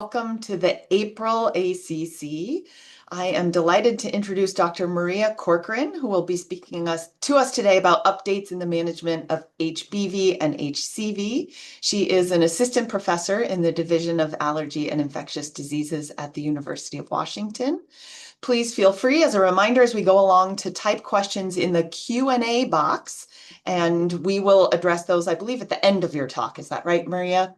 Welcome to the April ACC. I am delighted to introduce Dr. Maria Corcorran, who will be speaking to us today about updates in the management of HBV and HCV. She is an assistant professor in the Division of Allergy and Infectious Diseases at the University of Washington. Please feel free, as a reminder, as we go along, to type questions in the Q&A box, and we will address those, I believe, at the end of your talk. Is that right, Maria?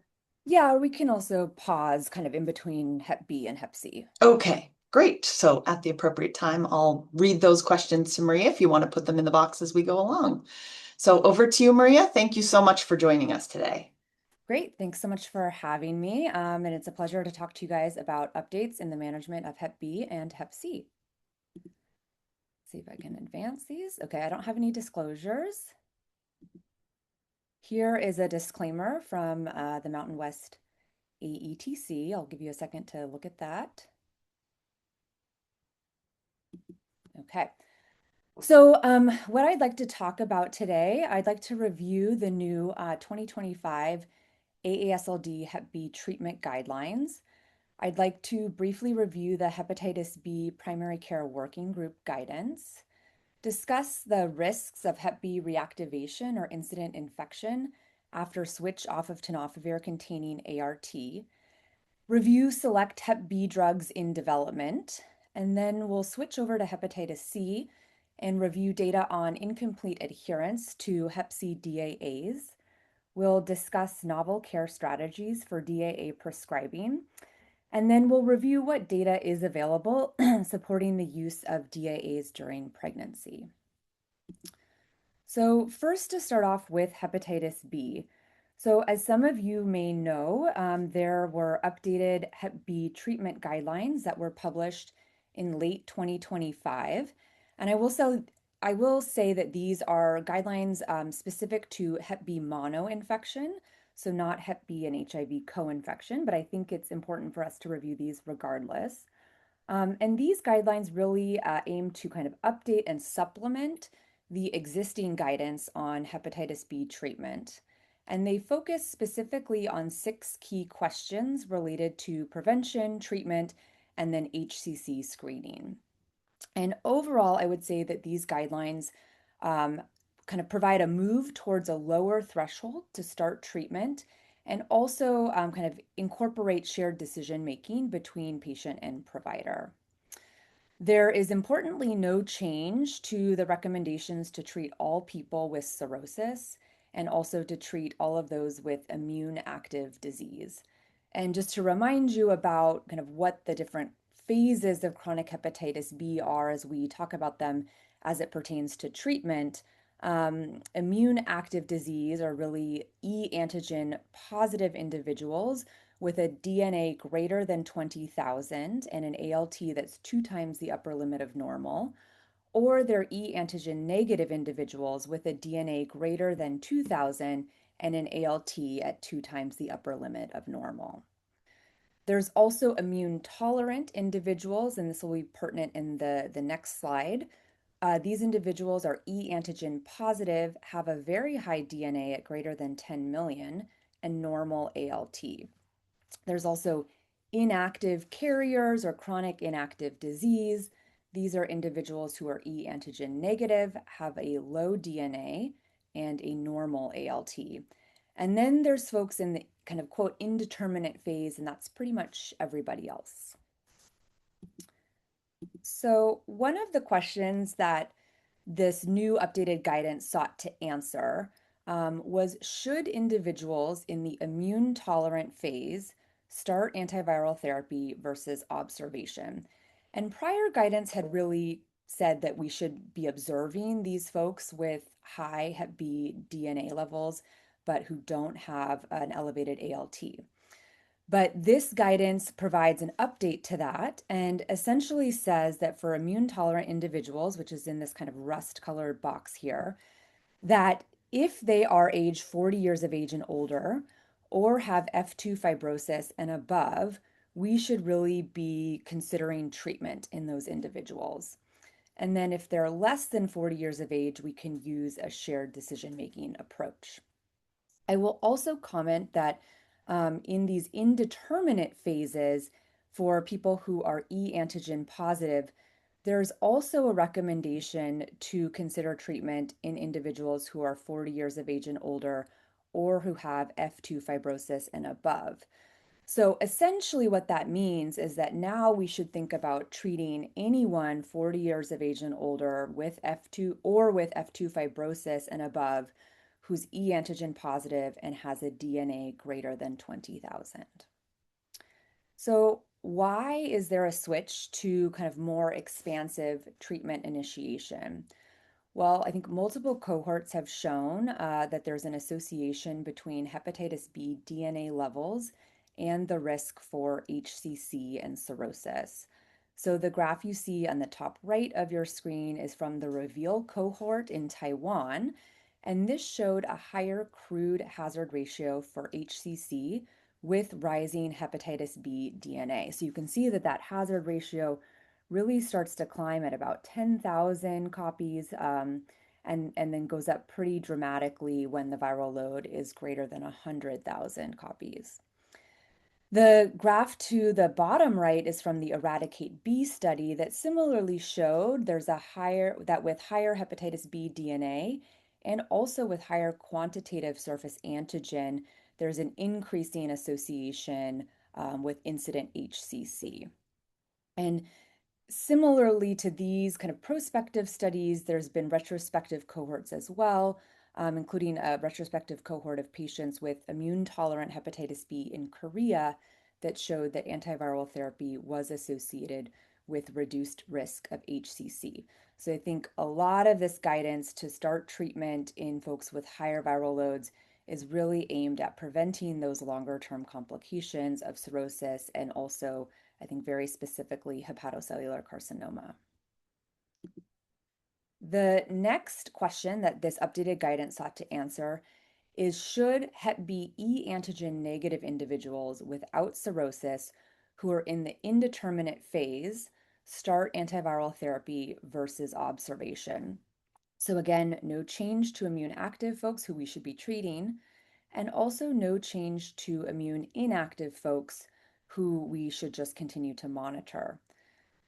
Yeah, or we can also pause kind of in between Hep B and Hep C. Okay, great. So at the appropriate time, I'll read those questions to Maria if you want to put them in the box as we go along. So over to you, Maria. Thank you so much for joining us today. Great, thanks so much for having me. And it's a pleasure to talk to you guys about updates in the management of Hep B and Hep C. See if I can advance these. Okay, I don't have any disclosures. Here is a disclaimer from the Mountain West AETC. I'll give you a second to look at that. Okay. So what I'd like to talk about today, I'd like to review the new 2025 AASLD Hep B treatment guidelines. I'd like to briefly review the Hepatitis B Primary Care Working Group guidance, discuss the risks of Hep B reactivation or incident infection after switch off of tenofovir containing ART, review select Hep B drugs in development, and then we'll switch over to Hepatitis C and review data on incomplete adherence to Hep C DAAs. We'll discuss novel care strategies for DAA prescribing, and then we'll review what data is available supporting the use of DAAs during pregnancy. So first, to start off with Hepatitis B. So as some of you may know, there were updated Hep B treatment guidelines that were published in late 2025. And I will say that these are guidelines specific to Hep B mono infection, so not Hep B and HIV co-infection, but I think it's important for us to review these regardless. And these guidelines really aim to kind of update and supplement the existing guidance on hepatitis B treatment. And they focus specifically on 6 key questions related to prevention, treatment, and then HCC screening. And overall, I would say that these guidelines kind of provide a move towards a lower threshold to start treatment and also kind of incorporate shared decision making between patient and provider. There is importantly no change to the recommendations to treat all people with cirrhosis and also to treat all of those with immune active disease. And just to remind you about kind of what the different phases of chronic hepatitis B are as we talk about them as it pertains to treatment, immune active disease are really E antigen positive individuals with a DNA greater than 20,000 and an ALT that's 2 times the upper limit of normal, or they're E antigen negative individuals with a DNA greater than 2,000 and an ALT at 2 times the upper limit of normal. There's also immune tolerant individuals, and this will be pertinent in the next slide. These individuals are E antigen positive, have a very high DNA at greater than 10 million, and normal ALT. There's also inactive carriers or chronic inactive disease. These are individuals who are E antigen negative, have a low DNA, and a normal ALT. And then there's folks in the kind of quote indeterminate phase, and that's pretty much everybody else. So one of the questions that this new updated guidance sought to answer was, should individuals in the immune tolerant phase start antiviral therapy versus observation? And prior guidance had really said that we should be observing these folks with high Hep B DNA levels, but who don't have an elevated ALT. But this guidance provides an update to that and essentially says that for immune tolerant individuals, which is in this kind of rust colored box here, that if they are age 40 years of age and older or have F2 fibrosis and above, we should really be considering treatment in those individuals. And then if they're less than 40 years of age, we can use a shared decision-making approach. I will also comment that in these indeterminate phases for people who are e antigen positive, there's also a recommendation to consider treatment in individuals who are 40 years of age and older or who have F2 fibrosis and above. So essentially, what that means is that now we should think about treating anyone 40 years of age and older with F2 or with F2 fibrosis and above who's e antigen positive and has a DNA greater than 20,000. So, why is there a switch to kind of more expansive treatment initiation? Well, I think multiple cohorts have shown that there's an association between hepatitis B DNA levels and the risk for HCC and cirrhosis. So the graph you see on the top right of your screen is from the REVEAL cohort in Taiwan, and this showed a higher crude hazard ratio for HCC with rising hepatitis B DNA. So you can see that that hazard ratio really starts to climb at about 10,000 copies and then goes up pretty dramatically when the viral load is greater than 100,000 copies. The graph to the bottom right is from the Eradicate B study that similarly showed there's a that with higher hepatitis B DNA and also with higher quantitative surface antigen, there's an increasing association with incident HCC. And similarly to these kind of prospective studies, there's been retrospective cohorts as well, including a retrospective cohort of patients with immune-tolerant hepatitis B in Korea that showed that antiviral therapy was associated with reduced risk of HCC. So I think a lot of this guidance to start treatment in folks with higher viral loads is really aimed at preventing those longer-term complications of cirrhosis and also I think very specifically hepatocellular carcinoma. The next question that this updated guidance sought to answer is should Hep B E antigen negative individuals without cirrhosis who are in the indeterminate phase start antiviral therapy versus observation? So again, no change to immune active folks who we should be treating, and also no change to immune inactive folks who we should just continue to monitor.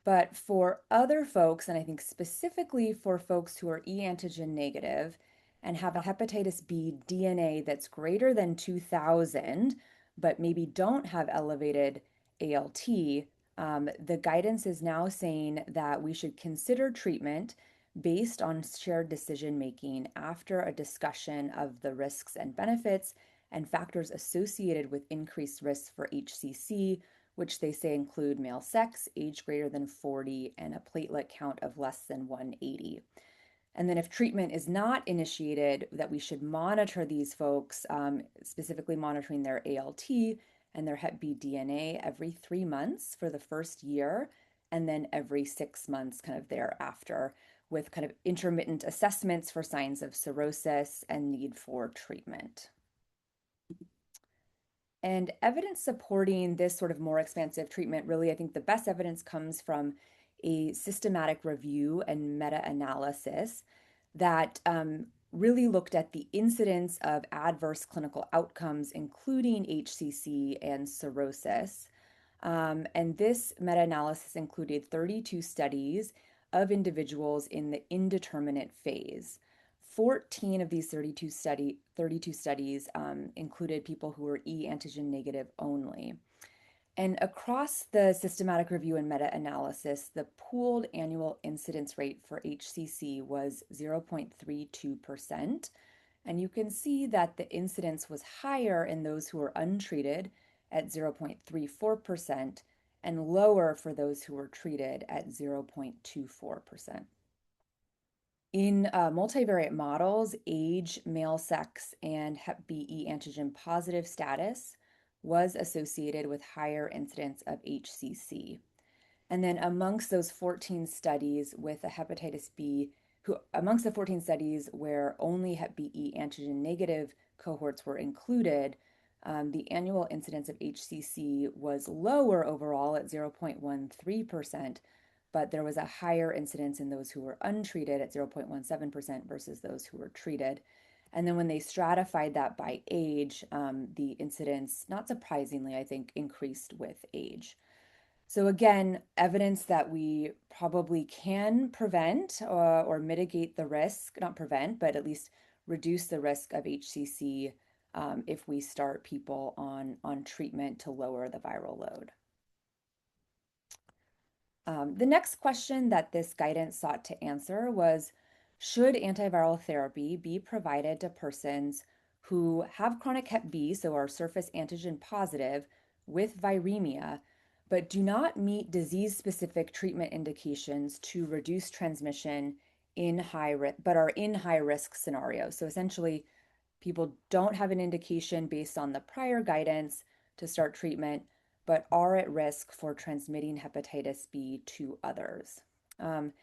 But for other folks, and I think specifically for folks who are e antigen negative and have a hepatitis B DNA that's greater than 2,000, but maybe don't have elevated ALT, the guidance is now saying that we should consider treatment based on shared decision making after a discussion of the risks and benefits and factors associated with increased risks for HCC, which they say include male sex, age greater than 40, and a platelet count of less than 180. And then if treatment is not initiated, that we should monitor these folks, specifically monitoring their ALT and their Hep B DNA every 3 months for the first year, and then every 6 months kind of thereafter, with kind of intermittent assessments for signs of cirrhosis and need for treatment. And evidence supporting this sort of more expansive treatment, really, I think the best evidence comes from a systematic review and meta-analysis that really looked at the incidence of adverse clinical outcomes, including HCC and cirrhosis. And this meta-analysis included 32 studies of individuals in the indeterminate phase. 14 of these 32 studies included people who were e antigen negative only. And across the systematic review and meta-analysis, the pooled annual incidence rate for HCC was 0.32%. And you can see that the incidence was higher in those who were untreated at 0.34% and lower for those who were treated at 0.24%. In multivariate models, age, male sex, and Hep B E antigen positive status was associated with higher incidence of HCC. And then amongst those 14 studies with a hepatitis B, amongst the 14 studies where only Hep B E antigen negative cohorts were included, the annual incidence of HCC was lower overall at 0.13%, but there was a higher incidence in those who were untreated at 0.17% versus those who were treated. And then when they stratified that by age, the incidence, not surprisingly, I think, increased with age. So again, evidence that we probably can prevent or mitigate the risk, not prevent, but at least reduce the risk of HCC if we start people on treatment to lower the viral load. The next question that this guidance sought to answer was, should antiviral therapy be provided to persons who have chronic Hep B, so are surface antigen positive, with viremia, but do not meet disease-specific treatment indications to reduce transmission but are in high-risk scenarios? So essentially, people don't have an indication based on the prior guidance to start treatment, but are at risk for transmitting hepatitis B to others. Um,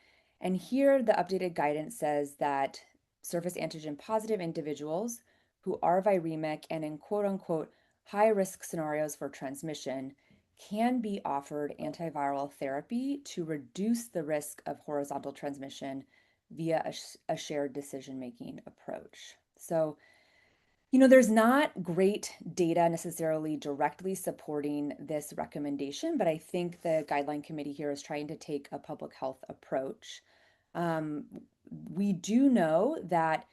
and here, the updated guidance says that surface antigen positive individuals who are viremic and in quote unquote high risk scenarios for transmission can be offered antiviral therapy to reduce the risk of horizontal transmission via a shared decision making approach. So, there's not great data necessarily directly supporting this recommendation, but I think the guideline committee here is trying to take a public health approach. Um, we do know that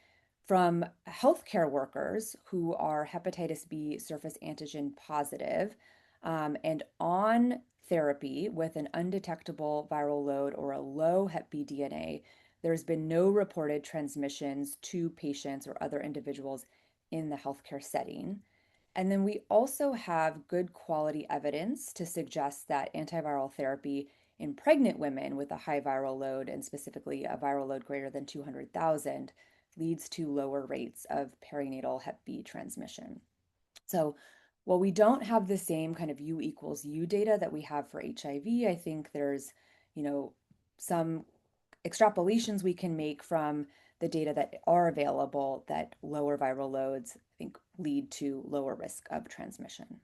from healthcare workers who are hepatitis B surface antigen positive and on therapy with an undetectable viral load or a low Hep B DNA, there's been no reported transmissions to patients or other individuals in the healthcare setting. And then we also have good quality evidence to suggest that antiviral therapy in pregnant women with a high viral load, and specifically a viral load greater than 200,000, leads to lower rates of perinatal Hep B transmission. So while we don't have the same kind of U equals U data that we have for HIV, I think there's, some extrapolations we can make from the data that are available that lower viral loads, I think, lead to lower risk of transmission.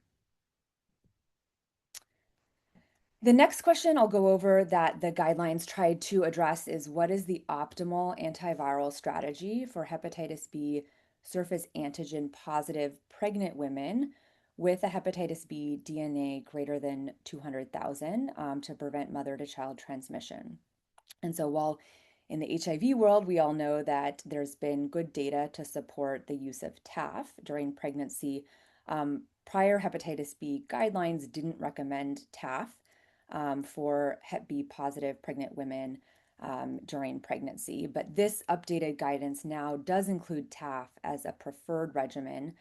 The next question I'll go over that the guidelines tried to address is, what is the optimal antiviral strategy for hepatitis B surface antigen positive pregnant women with a hepatitis B DNA greater than 200,000 to prevent mother to child transmission? And so while in the HIV world, we all know that there's been good data to support the use of TAF during pregnancy. Prior hepatitis B guidelines didn't recommend TAF for Hep B positive pregnant women during pregnancy, but this updated guidance now does include TAF as a preferred regimen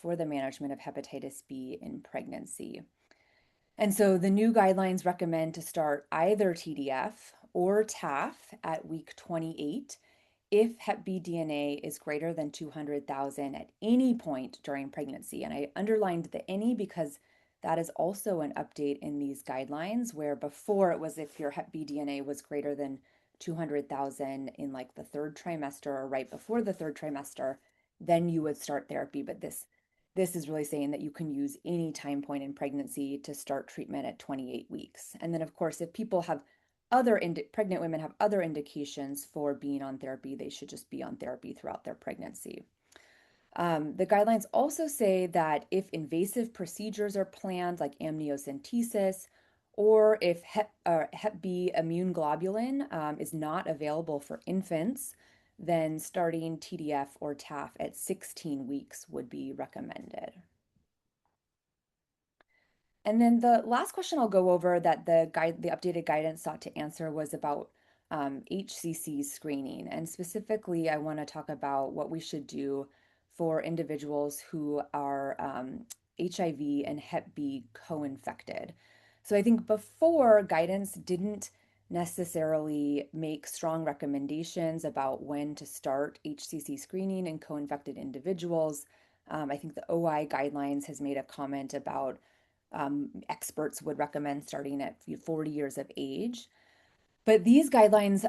for the management of hepatitis B in pregnancy. And so the new guidelines recommend to start either TDF or TAF at week 28 if Hep B DNA is greater than 200,000 at any point during pregnancy. And I underlined the any because that is also an update in these guidelines, where before it was if your Hep B DNA was greater than 200,000 in like the third trimester or right before the third trimester, then you would start therapy. But this is really saying that you can use any time point in pregnancy to start treatment at 28 weeks. And then, of course, if people have pregnant women have other indications for being on therapy, they should just be on therapy throughout their pregnancy. The guidelines also say that if invasive procedures are planned, like amniocentesis, or if Hep B immune globulin is not available for infants, then starting TDF or TAF at 16 weeks would be recommended. And then the last question I'll go over that the updated guidance sought to answer was about HCC screening. And specifically, I want to talk about what we should do for individuals who are HIV and Hep B co-infected. So I think before, guidance didn't necessarily make strong recommendations about when to start HCC screening in co-infected individuals. I think the OI guidelines has made a comment about experts would recommend starting at 40 years of age. But these guidelines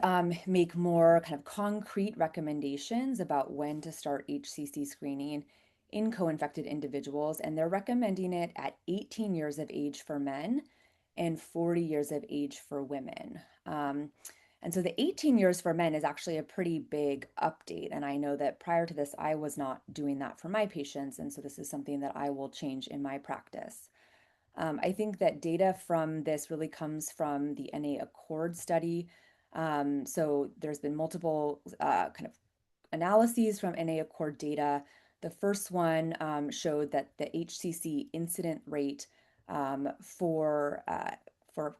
make more kind of concrete recommendations about when to start HCC screening in co-infected individuals, and they're recommending it at 18 years of age for men and 40 years of age for women. And so the 18 years for men is actually a pretty big update. And I know that prior to this, I was not doing that for my patients. And so this is something that I will change in my practice. I think that data from this really comes from the NA Accord study. So there's been multiple kind of analyses from NA Accord data. The first one showed that the HCC incident rate for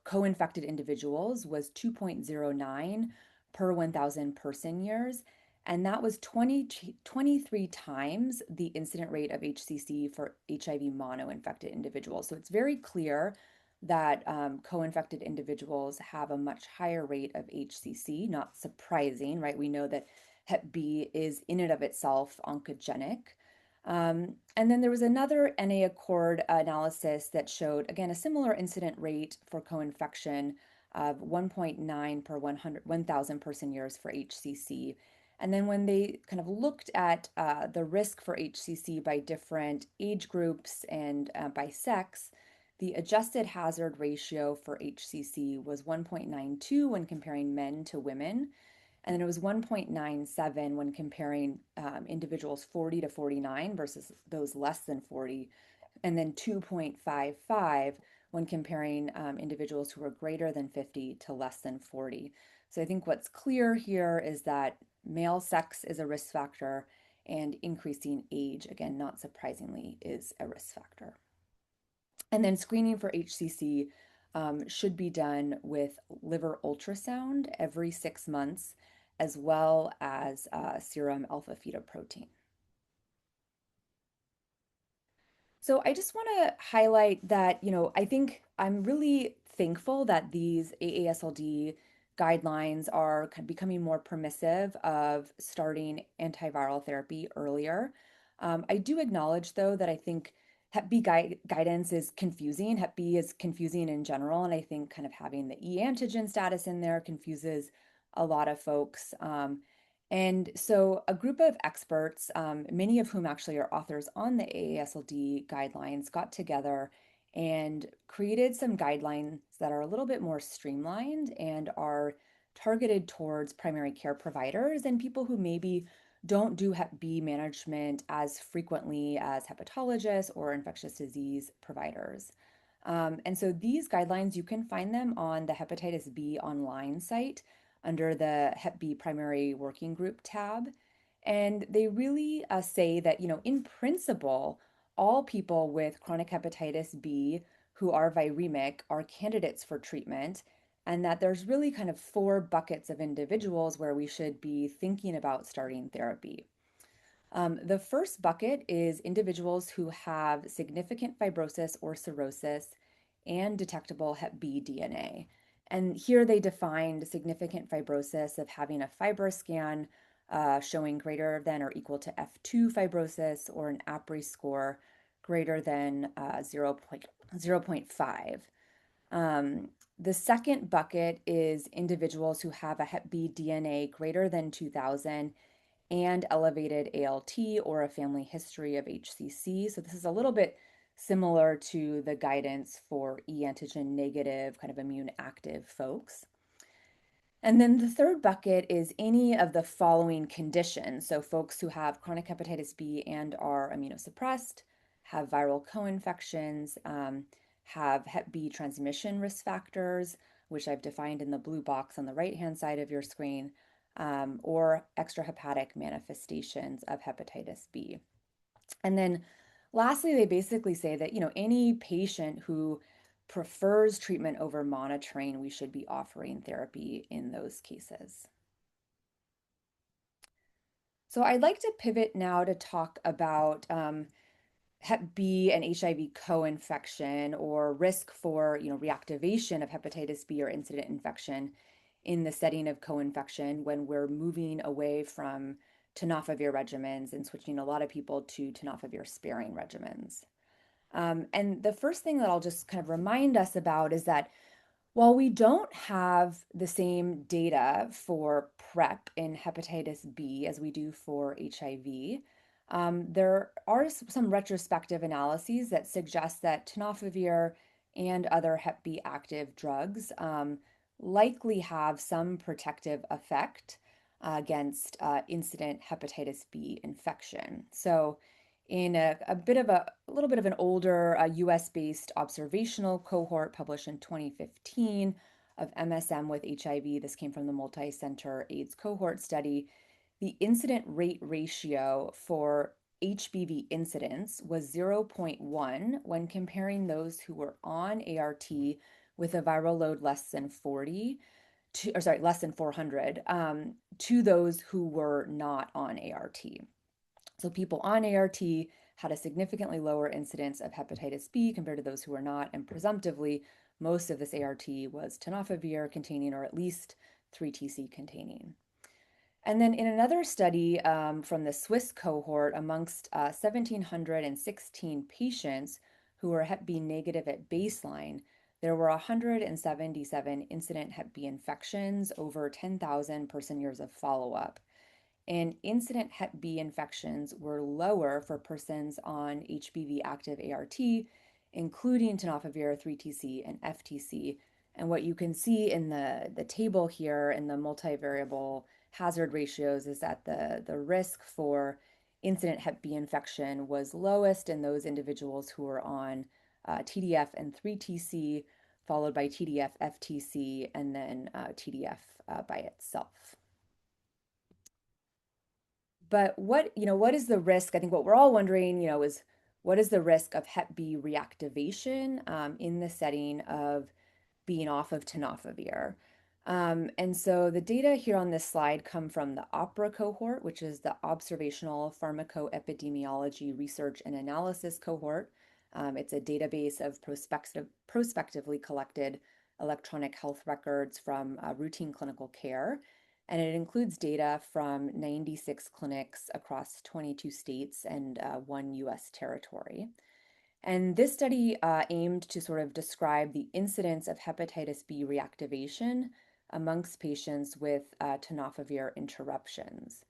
co-infected individuals was 2.09 per 1,000 person years. And that was 23 times the incident rate of HCC for HIV mono-infected individuals. So it's very clear that co-infected individuals have a much higher rate of HCC, not surprising, right? We know that Hep B is in and of itself oncogenic. And then there was another NA Accord analysis that showed, again, a similar incident rate for co-infection of 1.9 per 1,000 person years for HCC. And then when they kind of looked at the risk for HCC by different age groups and by sex, the adjusted hazard ratio for HCC was 1.92 when comparing men to women. And then it was 1.97 when comparing individuals 40 to 49 versus those less than 40, and then 2.55 when comparing individuals who are greater than 50 to less than 40. So I think what's clear here is that male sex is a risk factor, and increasing age, again, not surprisingly, is a risk factor. And then screening for HCC should be done with liver ultrasound every 6 months, as well as serum alpha fetoprotein. So I just want to highlight that, I think I'm really thankful that these AASLD guidelines are kind of becoming more permissive of starting antiviral therapy earlier. I do acknowledge, though, that I think Hep B guidance is confusing. Hep B is confusing in general, and I think kind of having the E antigen status in there confuses a lot of folks. And so a group of experts, many of whom actually are authors on the AASLD guidelines, got together and created some guidelines that are a little bit more streamlined and are targeted towards primary care providers and people who maybe don't do Hep B management as frequently as hepatologists or infectious disease providers. And so these guidelines, you can find them on the Hepatitis B online site under the Hep B Primary Working Group tab. And they really say that, in principle, all people with chronic hepatitis B who are viremic are candidates for treatment, and that there's really kind of four buckets of individuals where we should be thinking about starting therapy. The first bucket is individuals who have significant fibrosis or cirrhosis and detectable Hep B DNA. And here they defined significant fibrosis of having a FibroScan showing greater than or equal to F2 fibrosis or an APRI score greater than 0.5. The second bucket is individuals who have a Hep B DNA greater than 2,000 and elevated ALT or a family history of HCC. So this is a little bit similar to the guidance for e antigen negative, kind of immune active folks. And then the third bucket is any of the following conditions. So folks who have chronic hepatitis B and are immunosuppressed, have viral co-infections, have Hep B transmission risk factors, which I've defined in the blue box on the right-hand side of your screen, or extrahepatic manifestations of hepatitis B. And then lastly, they basically say that, any patient who prefers treatment over monitoring, we should be offering therapy in those cases. So I'd like to pivot now to talk about Hep B and HIV co-infection or risk for, reactivation of hepatitis B or incident infection in the setting of co-infection when we're moving away from tenofovir regimens and switching a lot of people to tenofovir sparing regimens. And the first thing that I'll just kind of remind us about is that while we don't have the same data for PrEP in hepatitis B as we do for HIV, there are some retrospective analyses that suggest that tenofovir and other Hep B active drugs likely have some protective effect against incident hepatitis B infection. So in a little bit of an older US-based observational cohort published in 2015 of MSM with HIV, this came from the multi-center AIDS cohort study, the incident rate ratio for HBV incidence was 0.1 when comparing those who were on ART with a viral load less than 40 to, or sorry, less than 400 to those who were not on ART. So people on ART had a significantly lower incidence of hepatitis B compared to those who were not, and presumptively, most of this ART was tenofovir containing or at least 3TC containing. And then in another study from the Swiss cohort amongst 1,716 patients who were Hep B negative at baseline, there were 177 incident Hep B infections over 10,000 person years of follow-up. And incident Hep B infections were lower for persons on HBV active ART, including tenofovir, 3TC, and FTC. And what you can see in the table here in the multivariable hazard ratios is that the risk for incident Hep B infection was lowest in those individuals who were on TDF and 3TC, followed by TDF, FTC, and then TDF by itself. But what is the risk? I think what we're all wondering, is what is the risk of Hep B reactivation in the setting of being off of tenofovir? And so the data here on this slide come from the OPERA cohort, which is the Observational Pharmacoepidemiology Research and Analysis cohort. It's a database of prospectively collected electronic health records from routine clinical care. And it includes data from 96 clinics across 22 states and one US territory. And this study aimed to sort of describe the incidence of hepatitis B reactivation amongst patients with tenofovir interruptions.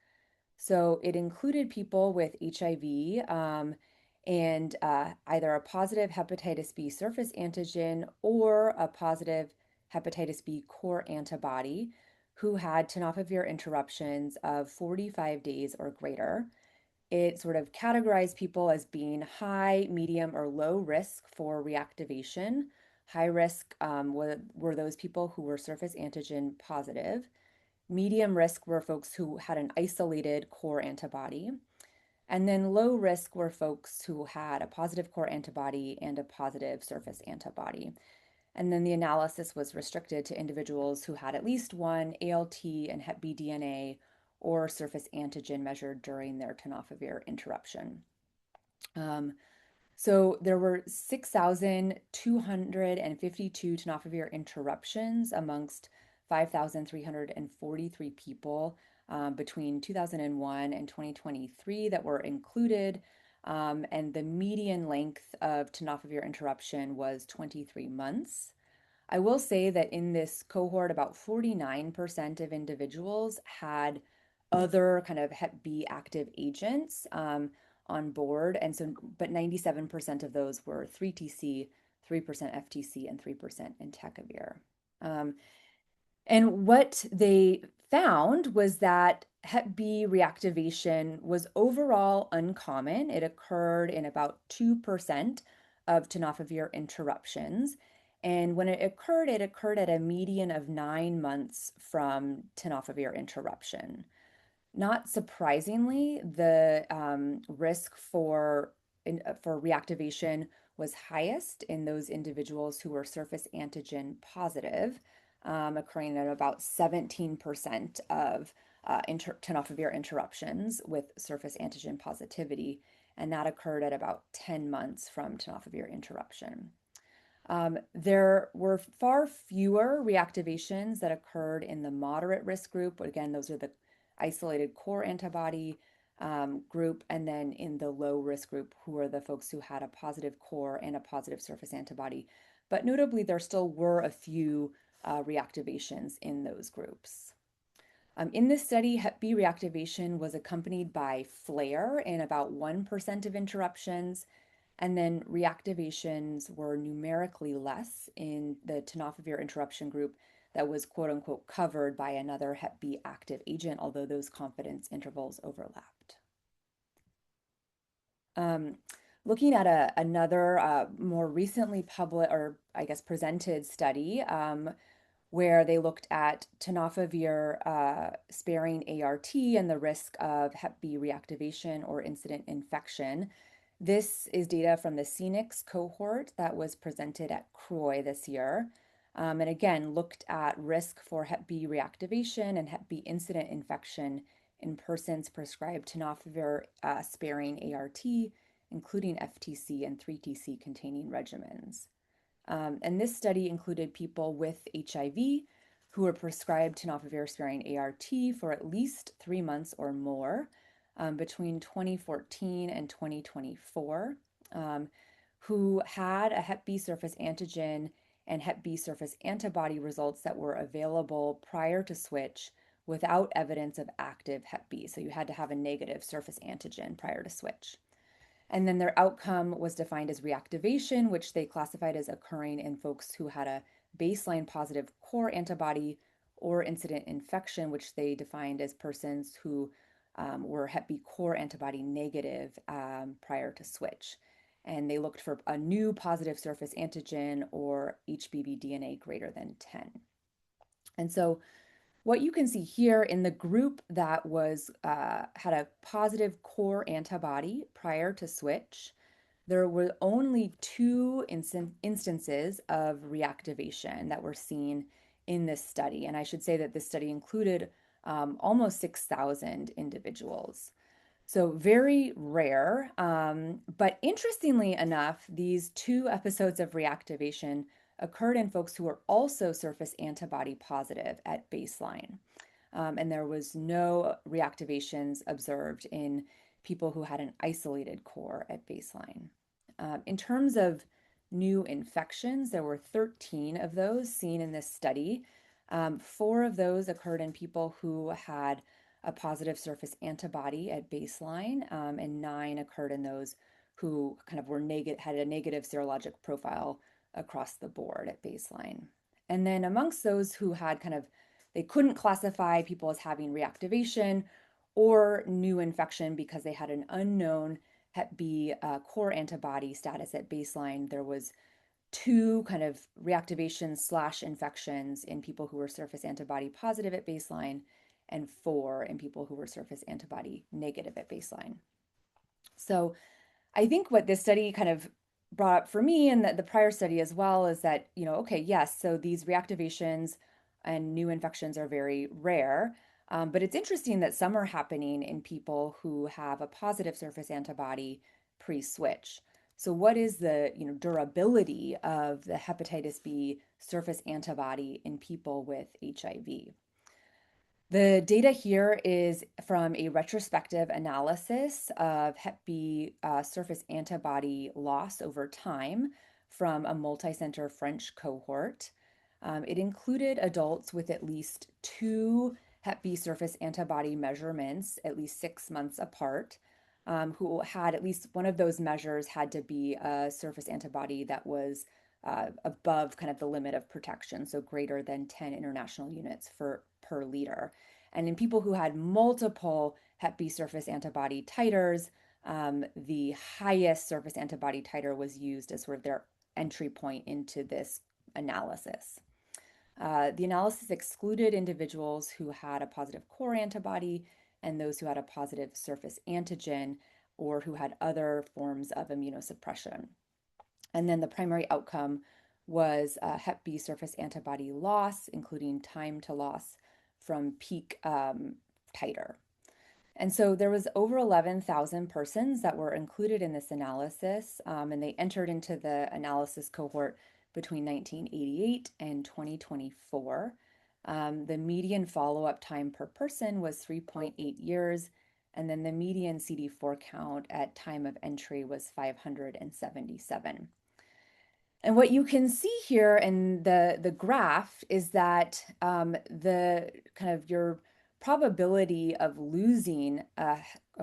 So it included people with HIV and either a positive hepatitis B surface antigen or a positive hepatitis B core antibody who had tenofovir interruptions of 45 days or greater. It sort of categorized people as being high, medium, or low risk for reactivation. High risk were those people who were surface antigen positive. Medium risk were folks who had an isolated core antibody. And then low risk were folks who had a positive core antibody and a positive surface antibody. And then the analysis was restricted to individuals who had at least one ALT and Hep B DNA or surface antigen measured during their tenofovir interruption. So there were 6,252 tenofovir interruptions amongst 5,343 people between 2001 and 2023 that were included. And the median length of tenofovir interruption was 23 months. I will say that in this cohort, about 49% of individuals had other kind of Hep B active agents on board. And so, but 97% of those were 3TC, 3% FTC, and 3% entecavir. And what they found was that Hep B reactivation was overall uncommon. It occurred in about 2% of tenofovir interruptions. And when it occurred at a median of 9 months from tenofovir interruption. Not surprisingly, the risk for reactivation was highest in those individuals who were surface antigen positive, occurring at about 17% of tenofovir interruptions with surface antigen positivity, and that occurred at about 10 months from tenofovir interruption. There were far fewer reactivations that occurred in the moderate risk group. Again, those are the isolated core antibody group, and then in the low risk group, who are the folks who had a positive core and a positive surface antibody. But notably, there still were a few reactivations in those groups. In this study, Hep B reactivation was accompanied by flare in about 1% of interruptions, and then reactivations were numerically less in the tenofovir interruption group that was quote unquote covered by another Hep B active agent, although those confidence intervals overlapped. Um, Looking at another more recently published, or I guess presented study, where they looked at tenofovir sparing ART and the risk of Hep B reactivation or incident infection. This is data from the Scenics cohort that was presented at CROI this year. And again, looked at risk for Hep B reactivation and Hep B incident infection in persons prescribed tenofovir sparing ART, including FTC and 3TC containing regimens. And this study included people with HIV who were prescribed tenofovir sparing ART for at least 3 months or more between 2014 and 2024, who had a Hep B surface antigen and Hep B surface antibody results that were available prior to switch without evidence of active Hep B. So you had to have a negative surface antigen prior to switch. And then their outcome was defined as reactivation, which they classified as occurring in folks who had a baseline positive core antibody, or incident infection, which they defined as persons who were Hep B core antibody negative prior to switch. And they looked for a new positive surface antigen or HBV DNA greater than 10. And so what you can see here in the group that was had a positive core antibody prior to switch, there were only 2 instances of reactivation that were seen in this study. And I should say that this study included almost 6,000 individuals. So very rare. But interestingly enough, these 2 episodes of reactivation occurred in folks who were also surface antibody positive at baseline. And there was no reactivations observed in people who had an isolated core at baseline. In terms of new infections, there were 13 of those seen in this study. 4 of those occurred in people who had a positive surface antibody at baseline, and 9 occurred in those who kind of were had a negative serologic profile across the board at baseline. And then amongst those who had they couldn't classify people as having reactivation or new infection because they had an unknown Hep B core antibody status at baseline, there was 2 kind of reactivations / infections in people who were surface antibody positive at baseline, and 4 in people who were surface antibody negative at baseline. So I think what this study kind of brought up for me, and the prior study as well, is that, okay, yes, so these reactivations and new infections are very rare, but it's interesting that some are happening in people who have a positive surface antibody pre-switch. So what is the durability of the hepatitis B surface antibody in people with HIV? The data here is from a retrospective analysis of Hep B surface antibody loss over time from a multi-center French cohort. It included adults with at least 2 Hep B surface antibody measurements, at least 6 months apart, who had at least one of those measures had to be a surface antibody that was above kind of the limit of protection, so greater than 10 international units per liter. And in people who had multiple Hep B surface antibody titers, the highest surface antibody titer was used as sort of their entry point into this analysis. The analysis excluded individuals who had a positive core antibody and those who had a positive surface antigen or who had other forms of immunosuppression. And then the primary outcome was Hep B surface antibody loss, including time to loss from peak titer. And so there was over 11,000 persons that were included in this analysis, and they entered into the analysis cohort between 1988 and 2024. The median follow-up time per person was 3.8 years, and then the median CD4 count at time of entry was 577. And what you can see here in the graph is that the kind of your probability of losing a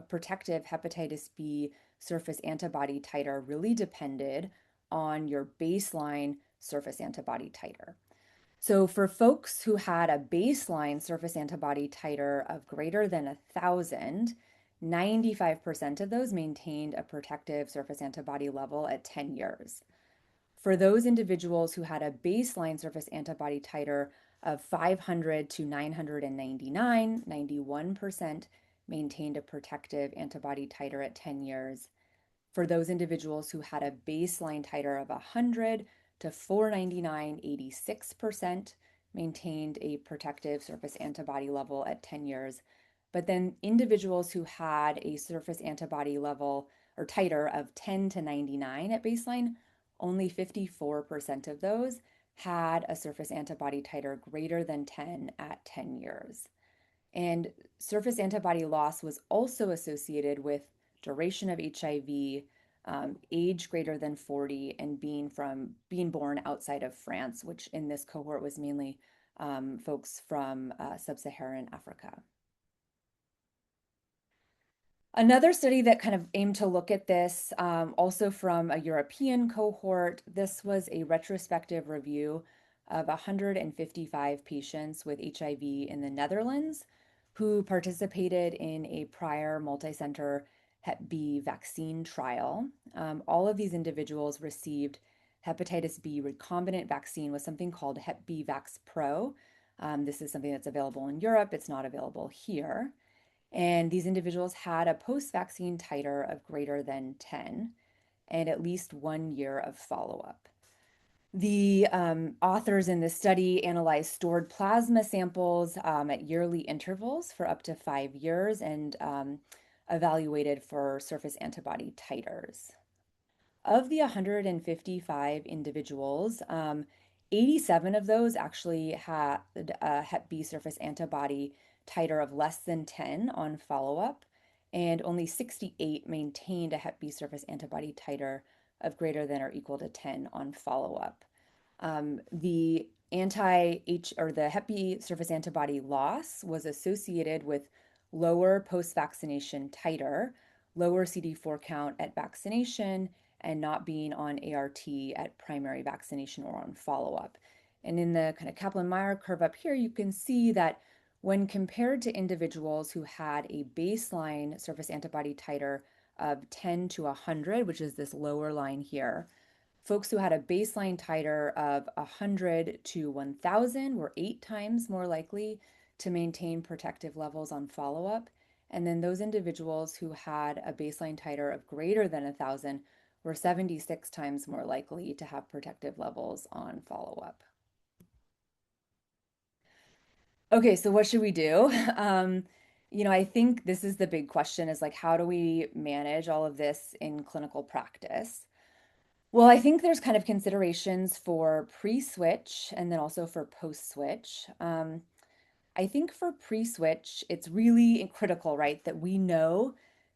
protective hepatitis B surface antibody titer really depended on your baseline surface antibody titer. So for folks who had a baseline surface antibody titer of greater than 1,000, 95% of those maintained a protective surface antibody level at 10 years. For those individuals who had a baseline surface antibody titer of 500 to 999, 91% maintained a protective antibody titer at 10 years. For those individuals who had a baseline titer of 100 to 499, 86% maintained a protective surface antibody level at 10 years. But then individuals who had a surface antibody level or titer of 10 to 99 at baseline, only 54% of those had a surface antibody titer greater than 10 at 10 years. And surface antibody loss was also associated with duration of HIV, age greater than 40, and being born outside of France, which in this cohort was mainly folks from sub-Saharan Africa. Another study that kind of aimed to look at this, also from a European cohort, this was a retrospective review of 155 patients with HIV in the Netherlands who participated in a prior multicenter Hep B vaccine trial. All of these individuals received hepatitis B recombinant vaccine with something called Hep B Vax Pro. This is something that's available in Europe. It's not available here. And these individuals had a post-vaccine titer of greater than 10 and at least 1 year of follow-up. The authors in this study analyzed stored plasma samples at yearly intervals for up to 5 years and evaluated for surface antibody titers. Of the 155 individuals, 87 of those actually had a Hep B surface antibody titer of less than 10 on follow-up, and only 68 maintained a Hep B surface antibody titer of greater than or equal to 10 on follow-up. The anti-H or the Hep B surface antibody loss was associated with lower post-vaccination titer, lower CD4 count at vaccination, and not being on ART at primary vaccination or on follow-up. And in the kind of Kaplan-Meier curve up here, you can see that when compared to individuals who had a baseline surface antibody titer of 10 to 100, which is this lower line here, folks who had a baseline titer of 100 to 1,000 were 8 times more likely to maintain protective levels on follow-up. And then those individuals who had a baseline titer of greater than 1,000 were 76 times more likely to have protective levels on follow-up. Okay, so what should we do? I think this is the big question is like, how do we manage all of this in clinical practice? Well, I think there's kind of considerations for pre-switch and then also for post-switch. I think for pre-switch, it's really critical, right, that we know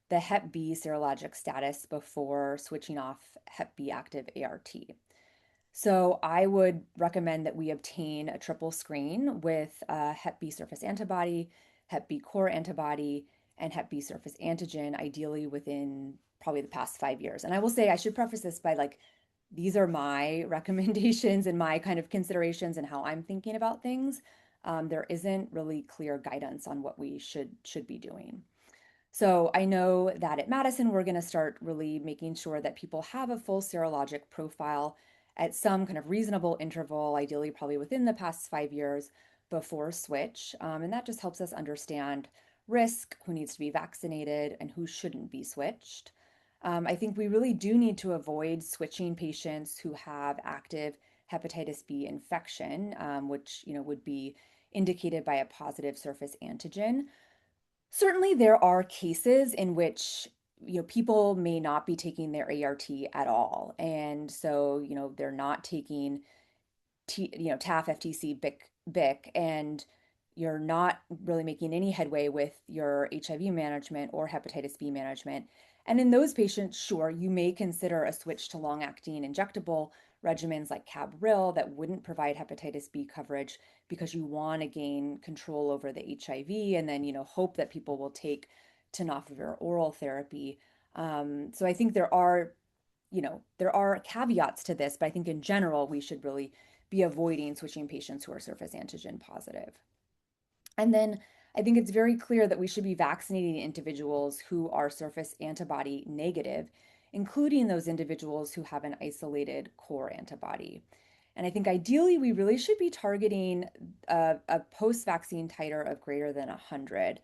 the Hep B serologic status before switching off Hep B active ART. So I would recommend that we obtain a triple screen with Hep B surface antibody, Hep B core antibody, and Hep B surface antigen, ideally within probably the past 5 years. And I will say, I should preface this by like, these are my recommendations and my kind of considerations and how I'm thinking about things. There isn't really clear guidance on what we should be doing. So I know that at Madison, we're going to start really making sure that people have a full serologic profile at some kind of reasonable interval, ideally probably within the past 5 years before switch. And that just helps us understand risk, who needs to be vaccinated, and who shouldn't be switched. I think we really do need to avoid switching patients who have active hepatitis B infection, which would be indicated by a positive surface antigen. Certainly, there are cases in which people may not be taking their ART at all, and so they're not taking TAF, FTC, BIC, and you're not really making any headway with your HIV management or hepatitis B management. And in those patients, sure, you may consider a switch to long-acting injectable regimens like Cabril that wouldn't provide hepatitis B coverage because you want to gain control over the HIV and then, hope that people will take tenofovir oral therapy. So I think there are caveats to this, but I think in general, we should really be avoiding switching patients who are surface antigen positive. And then I think it's very clear that we should be vaccinating individuals who are surface antibody negative, including those individuals who have an isolated core antibody. And I think ideally we really should be targeting a post-vaccine titer of greater than 100.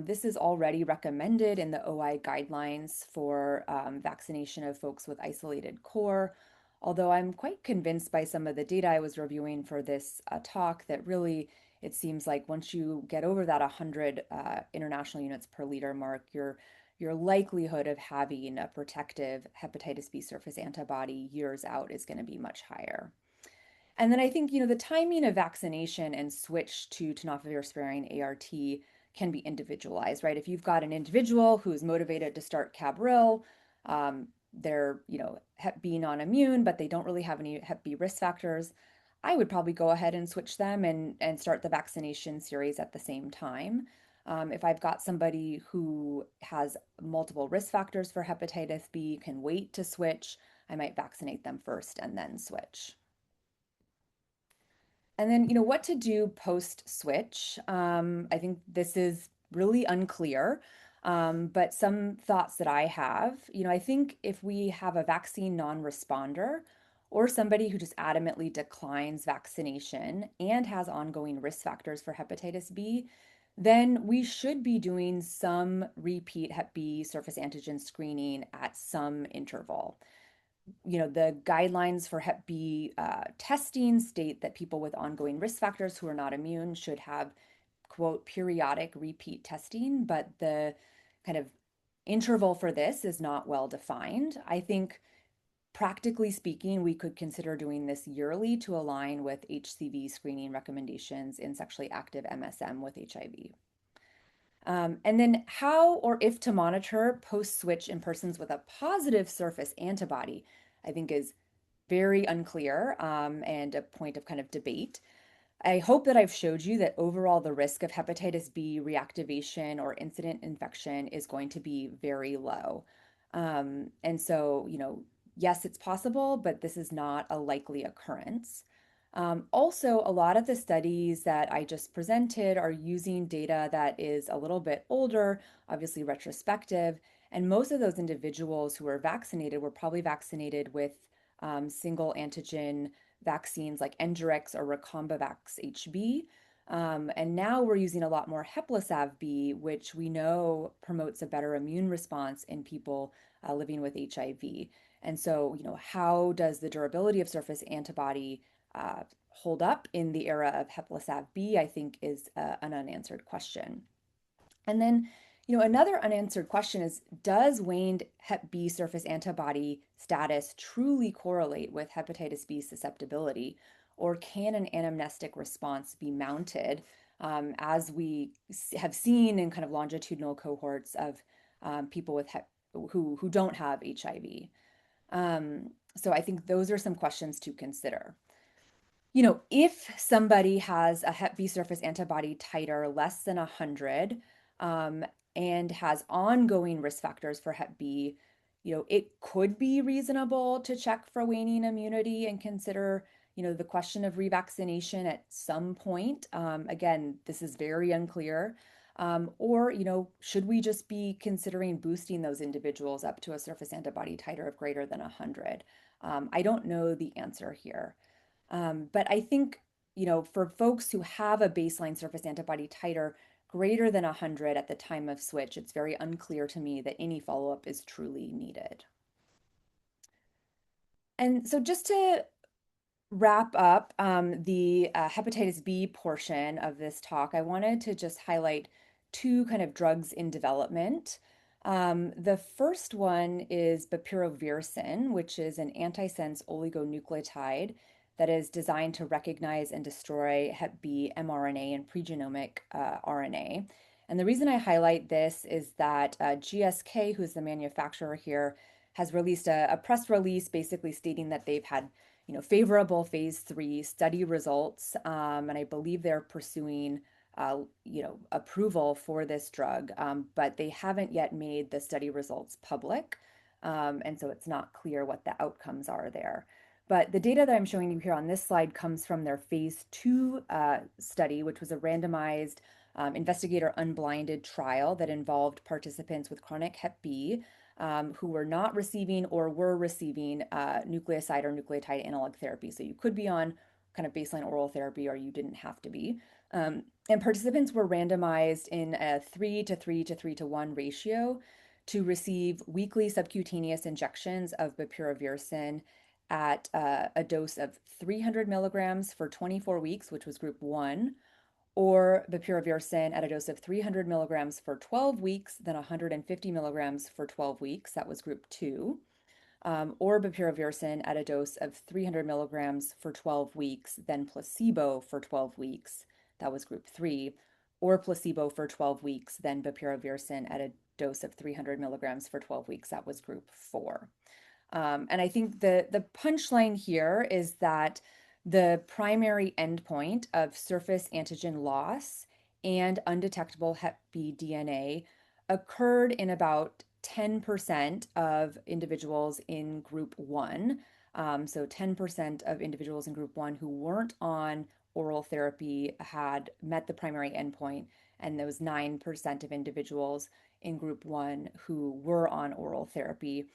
This is already recommended in the OI guidelines for vaccination of folks with isolated core, although I'm quite convinced by some of the data I was reviewing for this talk that really it seems like once you get over that 100 international units per liter mark, your likelihood of having a protective hepatitis B surface antibody years out is going to be much higher. And then I think, the timing of vaccination and switch to tenofovir sparing ART can be individualized, right? If you've got an individual who's motivated to start Cabril, they're, Hep B non-immune, but they don't really have any Hep B risk factors, I would probably go ahead and switch them and start the vaccination series at the same time. If I've got somebody who has multiple risk factors for hepatitis B, can wait to switch, I might vaccinate them first and then switch. And then, what to do post-switch. I think this is really unclear, but some thoughts that I have, I think if we have a vaccine non-responder or somebody who just adamantly declines vaccination and has ongoing risk factors for hepatitis B, then we should be doing some repeat Hep B surface antigen screening at some interval. The guidelines for Hep B testing state that people with ongoing risk factors who are not immune should have, quote, periodic repeat testing, but the kind of interval for this is not well defined. I think practically speaking, we could consider doing this yearly to align with HCV screening recommendations in sexually active MSM with HIV. And then how or if to monitor post-switch in persons with a positive surface antibody, I think is very unclear and a point of kind of debate. I hope that I've showed you that overall the risk of hepatitis B reactivation or incident infection is going to be very low. And so, yes, it's possible, but this is not a likely occurrence. Also, a lot of the studies that I just presented are using data that is a little bit older, obviously retrospective, and most of those individuals who were vaccinated were probably vaccinated with single antigen vaccines like Engerix or Recombavax HB. And now we're using a lot more Heplisav-B, which we know promotes a better immune response in people living with HIV. And so, how does the durability of surface antibody hold up in the era of Heplisav-B, I think is an unanswered question. And then, another unanswered question is, does waned Hep B surface antibody status truly correlate with hepatitis B susceptibility? Or can an anamnestic response be mounted as we have seen in kind of longitudinal cohorts of people with who don't have HIV? So I think those are some questions to consider. If somebody has a Hep B surface antibody titer less than 100 and has ongoing risk factors for Hep B, it could be reasonable to check for waning immunity and consider, the question of revaccination at some point. Again, this is very unclear. Or, should we just be considering boosting those individuals up to a surface antibody titer of greater than 100? I don't know the answer here. But I think, for folks who have a baseline surface antibody titer greater than 100 at the time of switch, it's very unclear to me that any follow-up is truly needed. And so just to wrap up the hepatitis B portion of this talk, I wanted to just highlight two kind of drugs in development. The first one is bepirovirsen, which is an antisense oligonucleotide that is designed to recognize and destroy Hep B mRNA and pregenomic RNA. And the reason I highlight this is that GSK, who's the manufacturer here, has released a press release basically stating that they've had favorable phase 3 study results, and I believe they're pursuing approval for this drug, but they haven't yet made the study results public, and so it's not clear what the outcomes are there. But the data that I'm showing you here on this slide comes from their phase 2 study, which was a randomized investigator unblinded trial that involved participants with chronic Hep B who were not receiving or were receiving nucleoside or nucleotide analog therapy. So you could be on kind of baseline oral therapy or you didn't have to be. And participants were randomized in a 3 to 3 to 3 to 1 ratio to receive weekly subcutaneous injections of bepirovirsen at a dose of 300 milligrams for 24 weeks, which was group 1, or bepirovirsen at a dose of 300 milligrams for 12 weeks, then 150 milligrams for 12 weeks, that was group 2, or bepirovirsen at a dose of 300 milligrams for 12 weeks, then placebo for 12 weeks, that was group 3, or placebo for 12 weeks, then bepirovirsen at a dose of 300 milligrams for 12 weeks, that was group 4. And I think the punchline here is that the primary endpoint of surface antigen loss and undetectable Hep B DNA occurred in about 10% of individuals in group 1. So 10% of individuals in group 1 who weren't on oral therapy had met the primary endpoint, and those 9% of individuals in group 1 who were on oral therapy.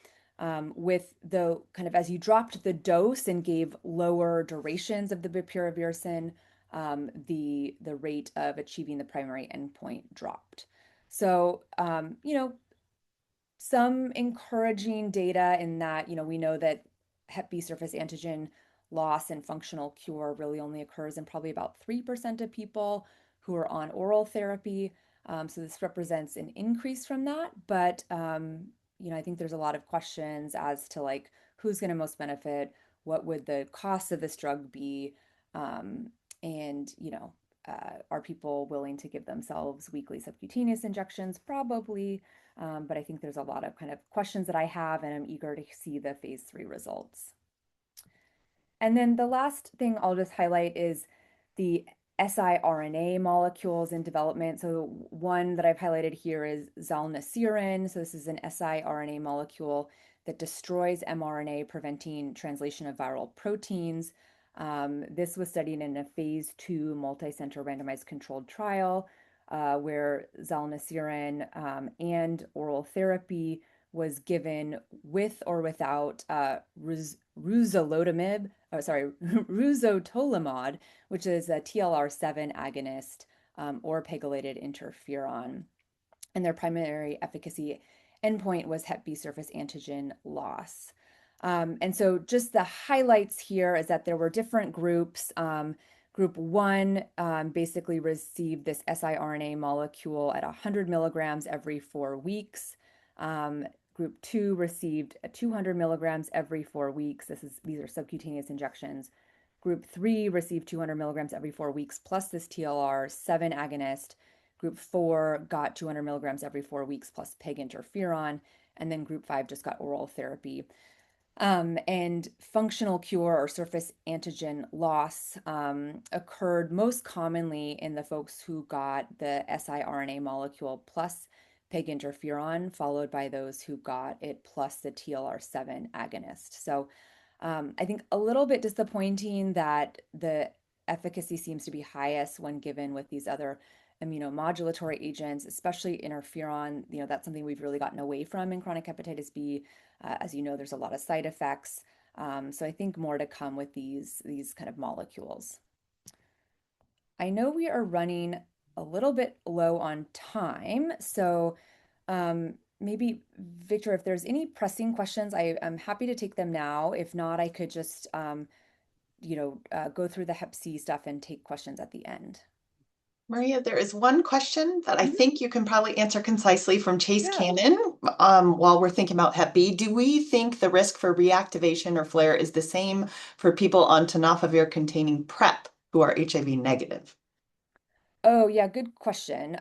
With the kind of as you dropped the dose and gave lower durations of the bepirovirsen, the rate of achieving the primary endpoint dropped. So, some encouraging data in that, we know that Hep B surface antigen loss and functional cure really only occurs in probably about 3% of people who are on oral therapy. So this represents an increase from that, but I think there's a lot of questions as to like who's going to most benefit, what would the cost of this drug be, and are people willing to give themselves weekly subcutaneous injections? Probably, but I think there's a lot of kind of questions that I have, and I'm eager to see the phase 3 results. And then the last thing I'll just highlight is the siRNA molecules in development. So one that I've highlighted here is zalnesiran. So this is an siRNA molecule that destroys mRNA, preventing translation of viral proteins. This was studied in a phase 2 multi-center randomized controlled trial where zalnesiran and oral therapy was given with or without ruxolitinib, ruxotolimod, which is a TLR7 agonist or pegylated interferon. And their primary efficacy endpoint was Hep B surface antigen loss. And so just the highlights here is that there were different groups. Group 1 basically received this siRNA molecule at 100 milligrams every 4 weeks. Group 2 received 200 milligrams every 4 weeks. These are subcutaneous injections. Group 3 received 200 milligrams every 4 weeks plus this TLR7 agonist. Group 4 got 200 milligrams every 4 weeks plus PEG interferon. And then group 5 just got oral therapy. And functional cure or surface antigen loss occurred most commonly in the folks who got the siRNA molecule plus PEG interferon, followed by those who got it plus the TLR7 agonist. So I think a little bit disappointing that the efficacy seems to be highest when given with these other immunomodulatory agents, especially interferon. That's something we've really gotten away from in chronic hepatitis B. As you know, there's a lot of side effects. So I think more to come with these kind of molecules. I know we are running a little bit low on time. So maybe, Victor, if there's any pressing questions, I'm happy to take them now. If not, I could just, go through the Hep C stuff and take questions at the end. Maria, there is one question that I Mhm. think you can probably answer concisely from Chase Yeah. Cannon while we're thinking about Hep B. Do we think the risk for reactivation or flare is the same for people on tenofovir-containing PrEP who are HIV negative? Oh, yeah, good question.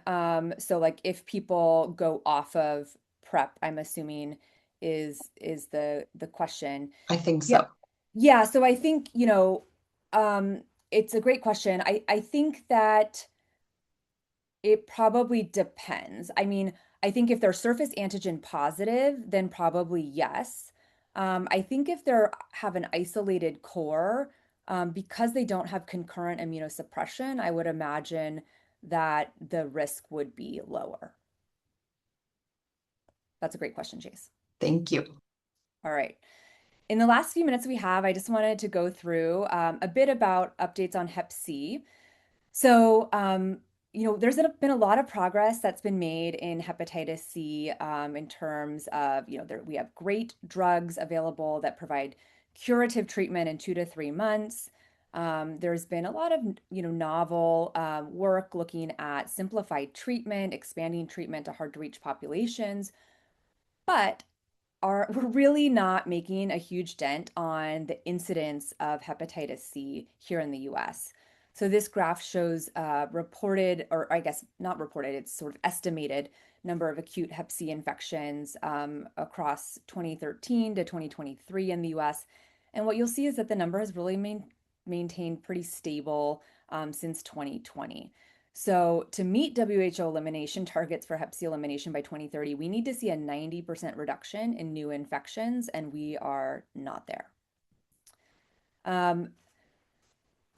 So like if people go off of PrEP, I'm assuming is the question. I think Yeah. so. Yeah, so I think, um, it's a great question. I think that it probably depends. I mean, I think if they're surface antigen positive, then probably yes. I think if they have an isolated core, because they don't have concurrent immunosuppression, I would imagine that the risk would be lower. That's a great question, Chase. Thank you. All right. In the last few minutes we have, I just wanted to go through a bit about updates on Hep C. So, there's been a lot of progress that's been made in hepatitis C in terms of, we have great drugs available that provide curative treatment in 2 to 3 months. There's been a lot of, novel work looking at simplified treatment, expanding treatment to hard to reach populations. But we're really not making a huge dent on the incidence of hepatitis C here in the US. So this graph shows reported, or I guess not reported, it's sort of estimated number of acute Hep C infections across 2013 to 2023 in the US. And what you'll see is that the number has really maintained pretty stable since 2020. So to meet WHO elimination targets for Hep C elimination by 2030, we need to see a 90% reduction in new infections, and we are not there.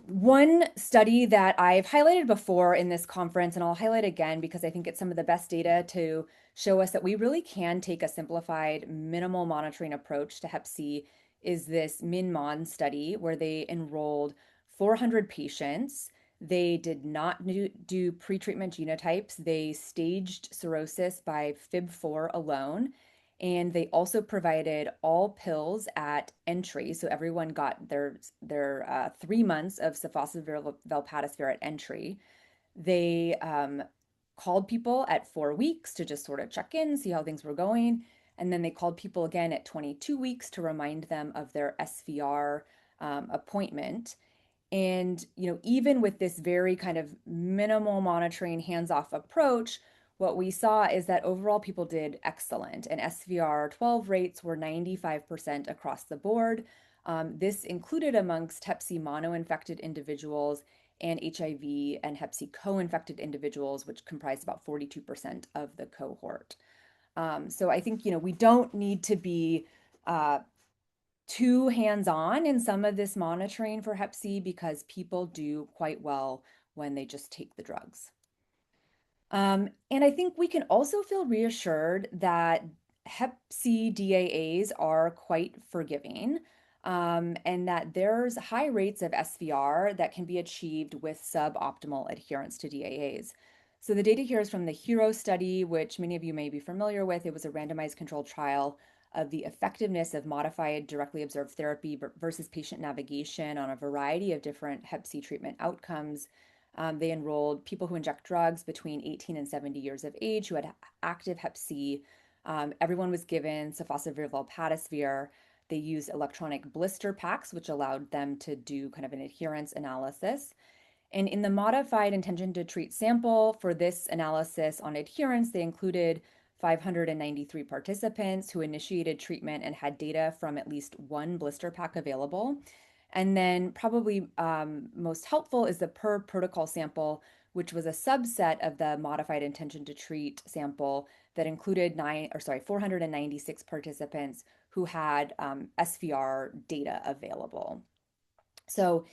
One study that I've highlighted before in this conference, and I'll highlight again because I think it's some of the best data to show us that we really can take a simplified minimal monitoring approach to Hep C, is this MIN-MON study where they enrolled 400 patients. They did not do pretreatment genotypes. They staged cirrhosis by FIB4 alone. And they also provided all pills at entry. So everyone got their 3 months of sofosbuvir velpatasvir at entry. They called people at 4 weeks to just sort of check in, see how things were going. And then they called people again at 22 weeks to remind them of their SVR appointment. And, even with this very kind of minimal monitoring, hands-off approach, what we saw is that overall people did excellent, and SVR12 rates were 95% across the board. This included amongst Hep C mono-infected individuals and HIV and Hep C co-infected individuals, which comprised about 42% of the cohort. So I think, we don't need to be too hands-on in some of this monitoring for Hep C because people do quite well when they just take the drugs. And I think we can also feel reassured that Hep C DAAs are quite forgiving, and that there's high rates of SVR that can be achieved with suboptimal adherence to DAAs. So the data here is from the HERO study, which many of you may be familiar with. It was a randomized controlled trial of the effectiveness of modified directly observed therapy versus patient navigation on a variety of different Hep C treatment outcomes. They enrolled people who inject drugs between 18 and 70 years of age who had active Hep C. Everyone was given sofosbuvir velpatasvir. They used electronic blister packs, which allowed them to do kind of an adherence analysis. And in the modified intention to treat sample for this analysis on adherence, they included 593 participants who initiated treatment and had data from at least one blister pack available. And then probably most helpful is the per protocol sample, which was a subset of the modified intention to treat sample that included 496 participants who had SVR data available. So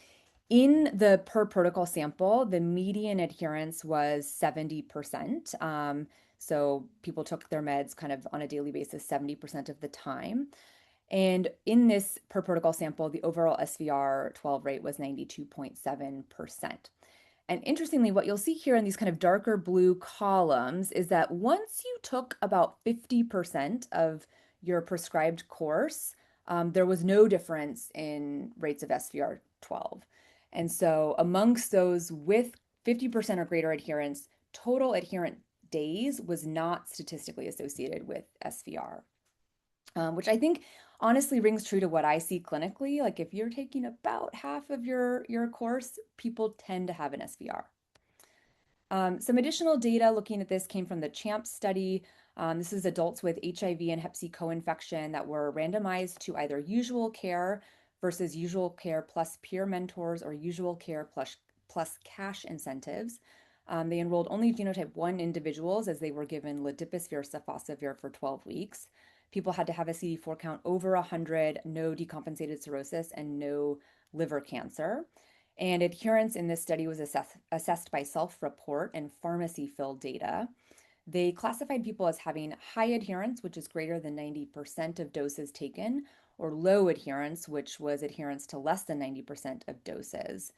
in the per protocol sample, the median adherence was 70%. So people took their meds kind of on a daily basis 70% of the time. And in this per protocol sample, the overall SVR12 rate was 92.7%. And interestingly, what you'll see here in these kind of darker blue columns is that once you took about 50% of your prescribed course, there was no difference in rates of SVR12. And so amongst those with 50% or greater adherence, total adherent days was not statistically associated with SVR, which I think honestly rings true to what I see clinically. Like if you're taking about half of your course, people tend to have an SVR. Some additional data looking at this came from the CHAMP study. This is adults with HIV and Hep C co-infection that were randomized to either usual care versus usual care plus peer mentors or usual care plus cash incentives. They enrolled only genotype 1 individuals as they were given ladipasvir sofosbuvir for 12 weeks. People had to have a CD4 count over 100, no decompensated cirrhosis, and no liver cancer. And adherence in this study was assessed by self-report and pharmacy-filled data. They classified people as having high adherence, which is greater than 90% of doses taken, or low adherence, which was adherence to less than 90% of doses.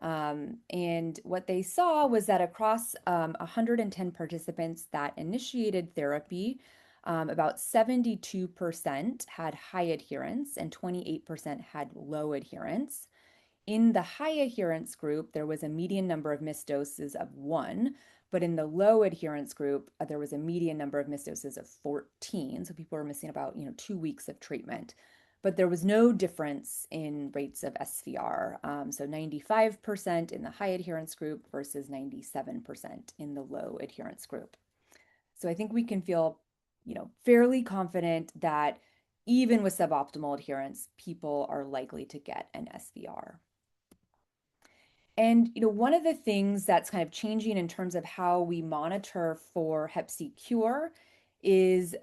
And what they saw was that across 110 participants that initiated therapy, about 72% had high adherence and 28% had low adherence. In the high adherence group, there was a median number of missed doses of 1, but in the low adherence group, there was a median number of missed doses of 14. So people were missing about, 2 weeks of treatment. But there was no difference in rates of SVR. So 95% in the high adherence group versus 97% in the low adherence group. So I think we can feel, fairly confident that even with suboptimal adherence, people are likely to get an SVR. And one of the things that's kind of changing in terms of how we monitor for Hep C cure is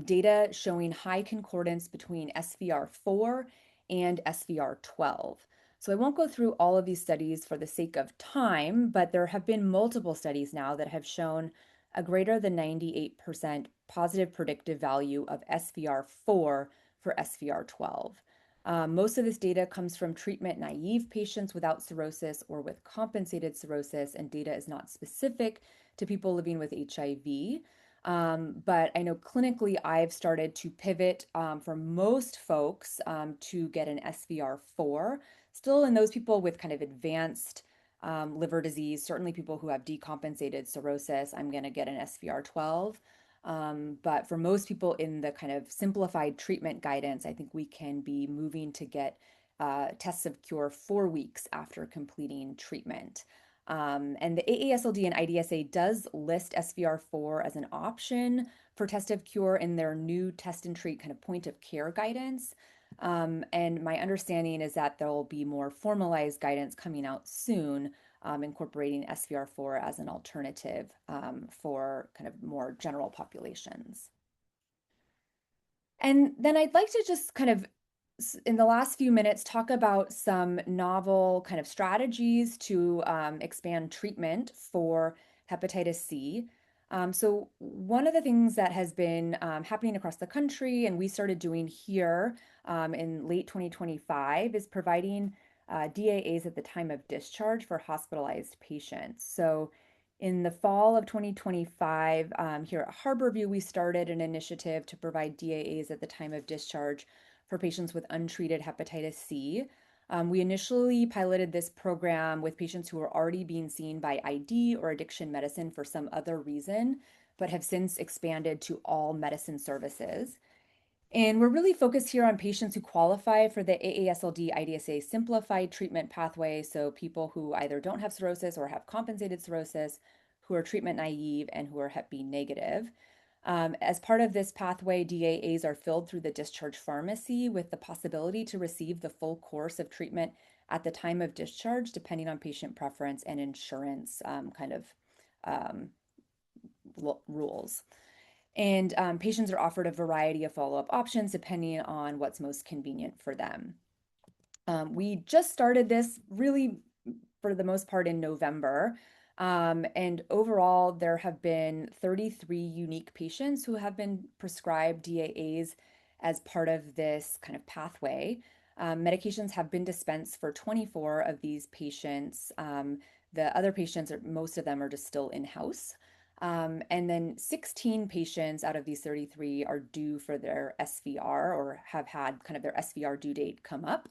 data showing high concordance between SVR4 and SVR12. So I won't go through all of these studies for the sake of time, but there have been multiple studies now that have shown a greater than 98% positive predictive value of SVR4 for SVR12. Most of this data comes from treatment naive patients without cirrhosis or with compensated cirrhosis, and data is not specific to people living with HIV. But I know clinically I've started to pivot for most folks to get an SVR4. Still in those people with kind of advanced liver disease, certainly people who have decompensated cirrhosis, I'm going to get an SVR12. But for most people in the kind of simplified treatment guidance, I think we can be moving to get tests of cure 4 weeks after completing treatment. And the AASLD and IDSA does list SVR4 as an option for test of cure in their new test and treat kind of point of care guidance. And my understanding is that there will be more formalized guidance coming out soon, incorporating SVR4 as an alternative for kind of more general populations. And then I'd like to just kind of, in the last few minutes, talk about some novel kind of strategies to expand treatment for hepatitis C. So one of the things that has been happening across the country, and we started doing here in late 2025, is providing DAAs at the time of discharge for hospitalized patients. So in the fall of 2025, here at Harborview, we started an initiative to provide DAAs at the time of discharge for patients with untreated hepatitis C. We initially piloted this program with patients who were already being seen by ID or addiction medicine for some other reason, but have since expanded to all medicine services. And we're really focused here on patients who qualify for the AASLD IDSA simplified treatment pathway. So people who either don't have cirrhosis or have compensated cirrhosis, who are treatment naive, and who are Hep B negative. As part of this pathway, DAAs are filled through the discharge pharmacy with the possibility to receive the full course of treatment at the time of discharge, depending on patient preference and insurance rules. And patients are offered a variety of follow-up options depending on what's most convenient for them. We just started this really, for the most part, in November. And overall, there have been 33 unique patients who have been prescribed DAAs as part of this kind of pathway. Medications have been dispensed for 24 of these patients. The other patients, most of them are just still in-house. And then 16 patients out of these 33 are due for their SVR or have had kind of their SVR due date come up.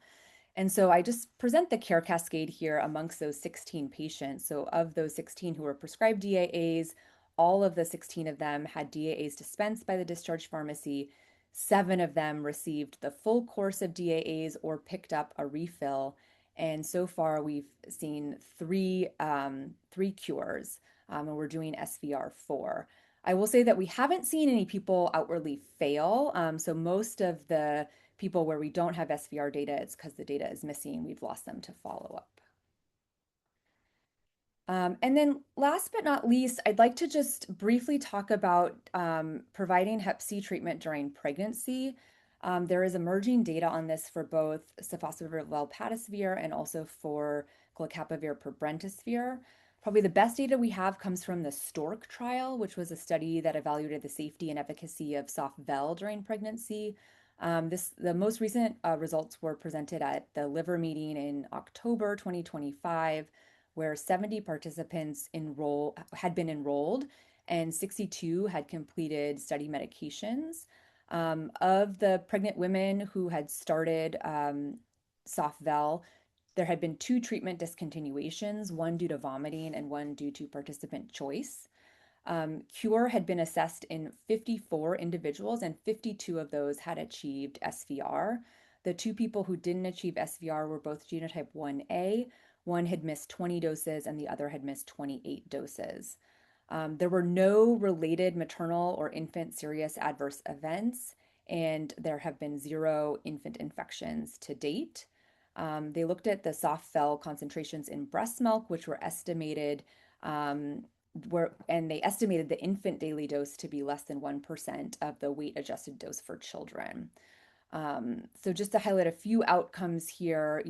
And so I just present the care cascade here amongst those 16 patients. So of those 16 who were prescribed DAAs, all of the 16 of them had DAAs dispensed by the discharge pharmacy. 7 of them received the full course of DAAs or picked up a refill. And so far we've seen three cures, and we're doing SVR4. I will say that we haven't seen any people outwardly fail. So most of the people where we don't have SVR data, it's because the data is missing. We've lost them to follow up. And then last but not least, I'd like to just briefly talk about providing Hep C treatment during pregnancy. There is emerging data on this for both sofosbuvir-velpatasvir and also for glecaprevir-pibrentasvir. Probably the best data we have comes from the STORK trial, which was a study that evaluated the safety and efficacy of soft-vel during pregnancy. The most recent results were presented at the liver meeting in October 2025, where 70 participants had been enrolled and 62 had completed study medications. Of the pregnant women who had started soft-vel, there had been 2 treatment discontinuations, one due to vomiting and one due to participant choice. Cure had been assessed in 54 individuals, and 52 of those had achieved SVR. The 2 people who didn't achieve SVR were both genotype 1A. One had missed 20 doses, and the other had missed 28 doses. There were no related maternal or infant serious adverse events, and there have been 0 infant infections to date. They looked at the soft-vel concentrations in breast milk, which were estimated and they estimated the infant daily dose to be less than 1% of the weight-adjusted dose for children. So just to highlight a few outcomes here,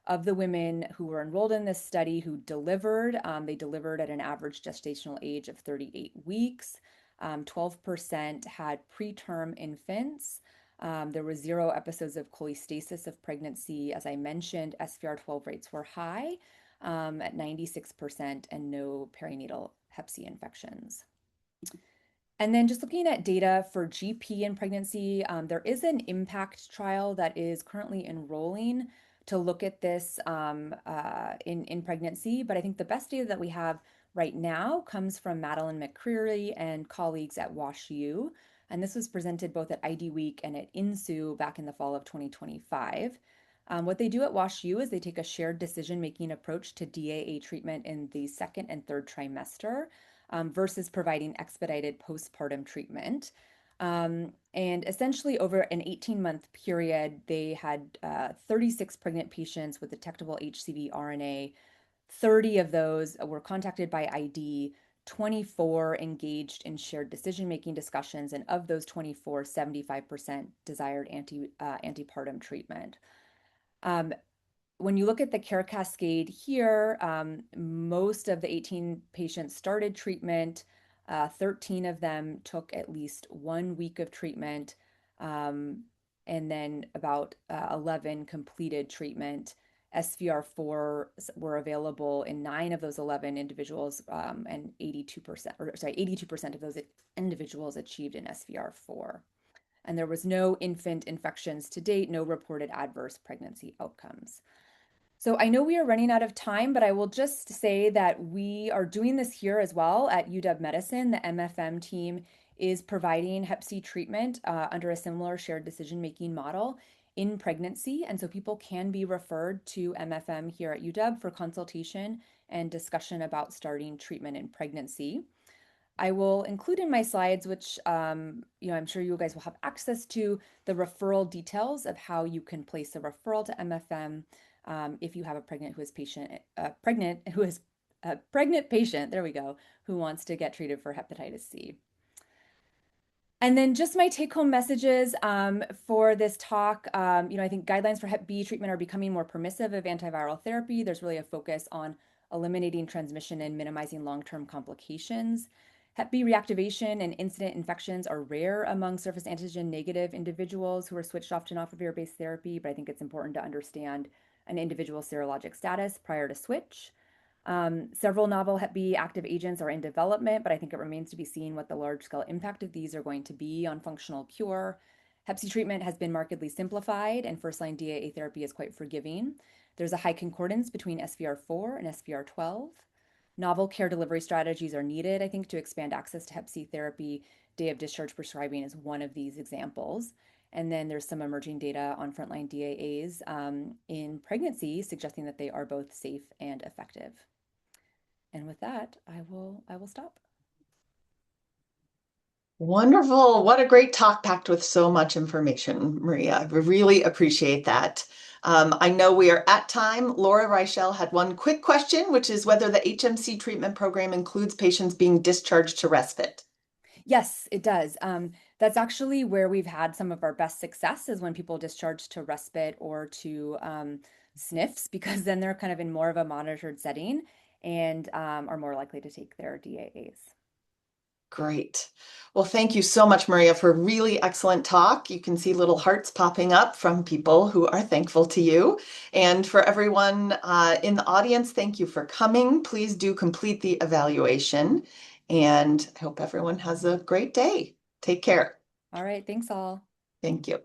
of the women who were enrolled in this study who delivered, they delivered at an average gestational age of 38 weeks. 12% had preterm infants. There were 0 episodes of cholestasis of pregnancy. As I mentioned, SVR12 rates were high at 96% and no perinatal Hep C infections. And then just looking at data for GP in pregnancy, there is an IMPACT trial that is currently enrolling to look at this in pregnancy. But I think the best data that we have right now comes from Madeline McCreary and colleagues at WashU. And this was presented both at ID Week and at INSU back in the fall of 2025. What they do at WashU is they take a shared decision-making approach to DAA treatment in the 2nd and 3rd trimester versus providing expedited postpartum treatment. And essentially over an 18-month period, they had 36 pregnant patients with detectable HCV RNA. 30 of those were contacted by ID, 24 engaged in shared decision-making discussions, and of those 24, 75% desired antepartum treatment. When you look at the care cascade here, most of the 18 patients started treatment. 13 of them took at least 1 week of treatment, and then about 11 completed treatment. SVR4 were available in 9 of those 11 individuals, and 82% of those individuals achieved an SVR4. And there was no infant infections to date, no reported adverse pregnancy outcomes. So I know we are running out of time, but I will just say that we are doing this here as well at UW Medicine. The MFM team is providing Hep C treatment under a similar shared decision-making model in pregnancy. And so people can be referred to MFM here at UW for consultation and discussion about starting treatment in pregnancy. I will include in my slides, which I'm sure you guys will have access to, the referral details of how you can place a referral to MFM if you have a pregnant patient, there we go, who wants to get treated for hepatitis C. And then just my take-home messages for this talk. I think guidelines for Hep B treatment are becoming more permissive of antiviral therapy. There's really a focus on eliminating transmission and minimizing long-term complications. Hep B reactivation and incident infections are rare among surface antigen negative individuals who are switched off to tenofovir-based therapy, but I think it's important to understand an individual's serologic status prior to switch. Several novel Hep B active agents are in development, but I think it remains to be seen what the large-scale impact of these are going to be on functional cure. Hep C treatment has been markedly simplified, and first-line DAA therapy is quite forgiving. There's a high concordance between SVR4 and SVR12. Novel care delivery strategies are needed, I think, to expand access to Hep C therapy. Day of discharge prescribing is one of these examples. And then there's some emerging data on frontline DAAs in pregnancy, suggesting that they are both safe and effective. And with that, I will stop. Wonderful. What a great talk packed with so much information, Maria. We really appreciate that. I know we are at time. Laura Reichel had one quick question, which is whether the HMC treatment program includes patients being discharged to respite. Yes, it does. That's actually where we've had some of our best success is when people discharge to respite or to SNFs, because then they're kind of in more of a monitored setting and are more likely to take their DAAs. Great. Well, thank you so much, Maria, for a really excellent talk. You can see little hearts popping up from people who are thankful to you. And for everyone in the audience, thank you for coming. Please do complete the evaluation. And I hope everyone has a great day. Take care. All right, thanks all. Thank you.